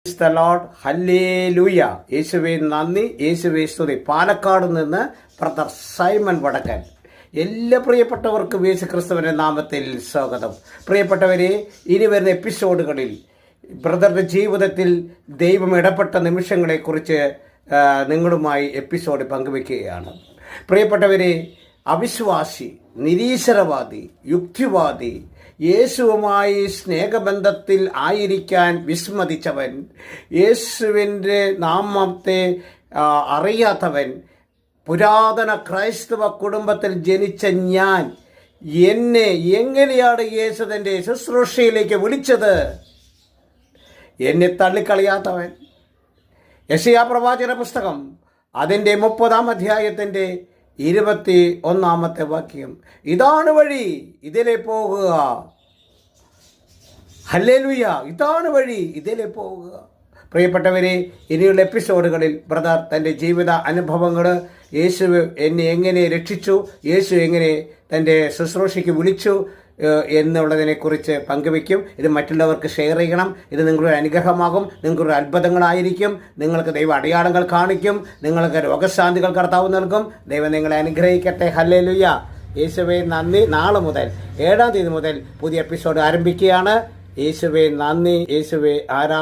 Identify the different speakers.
Speaker 1: Praise the Lord, hallelujah. യേശുവേ നന്ദി, യേശുവേ സ്തുതി. പാലക്കാട് നിന്ന് ബ്രദർ സൈമൺ വടക്കൻ. എല്ലാ പ്രിയപ്പെട്ടവർക്കും യേശു ക്രിസ്തുവിന്റെ നാമത്തിൽ സ്വാഗതം. പ്രിയപ്പെട്ടവരെ, ഇനി വരുന്ന എപ്പിസോഡുകളിൽ ബ്രദറുടെ ജീവിതത്തിൽ ദൈവം ഇടപെട്ട നിമിഷങ്ങളെക്കുറിച്ച് നിങ്ങളുമായി എപ്പിസോഡ് പങ്കുവെക്കുകയാണ്. പ്രിയപ്പെട്ടവരെ, അവിശ്വാസി, നിരീശ്വരവാദി, യുക്തിവാദി, യേശുവുമായി സ്നേഹബന്ധത്തിൽ ആയിരിക്കാൻ വിസ്മതിച്ചവൻ, യേശുവിൻ്റെ നാമത്തെ അറിയാത്തവൻ, പുരാതന ക്രൈസ്തവ കുടുംബത്തിൽ ജനിച്ച എന്നെ എങ്ങനെയാണ് യേശു തൻ്റെ ശുശ്രൂഷയിലേക്ക് വിളിച്ചത്? എന്നെ തള്ളിക്കളയാത്തവൻ. യെശയ്യാ പ്രവാചകന്റെ പുസ്തകം അതിൻ്റെ 30-ാം അധ്യായത്തിൻ്റെ 21-ാമത്തെ വാക്യം, ഇതാണ് വഴി, ഇതിലെ പോകുക. ഹല്ലേലൂയ, ഇതാണ് വഴി, ഇതിലെ പോകുക. പ്രിയപ്പെട്ടവരെ, ഇനിയുള്ള എപ്പിസോഡുകളിൽ ബ്രദർ തൻ്റെ ജീവിത അനുഭവങ്ങൾ, യേശു എന്നെ എങ്ങനെ രക്ഷിച്ചു, യേശു എങ്ങനെ തൻ്റെ ശുശ്രൂഷയ്ക്ക് വിളിച്ചു എന്നുള്ളതിനെക്കുറിച്ച് പങ്കുവയ്ക്കും. ഇത് മറ്റുള്ളവർക്ക് ഷെയർ ചെയ്യണം. ഇത് നിങ്ങളൊരു അനുഗ്രഹമാകും, നിങ്ങൾക്കൊരു അത്ഭുതങ്ങളായിരിക്കും, നിങ്ങൾക്ക് ദൈവ അടയാളങ്ങൾ കാണിക്കും, നിങ്ങൾക്ക് രോഗശാന്തികൾ കർത്താവ് നൽകും. ദൈവം നിങ്ങളെ അനുഗ്രഹിക്കട്ടെ. ഹല്ലേലൂയ. യേശുവേ നന്ദി. നാളെ മുതൽ 7-ാം തീയതി മുതൽ പുതിയ എപ്പിസോഡ് ആരംഭിക്കുകയാണ്. യേശുവേ നന്ദി, യേശുവേ ആരാധന.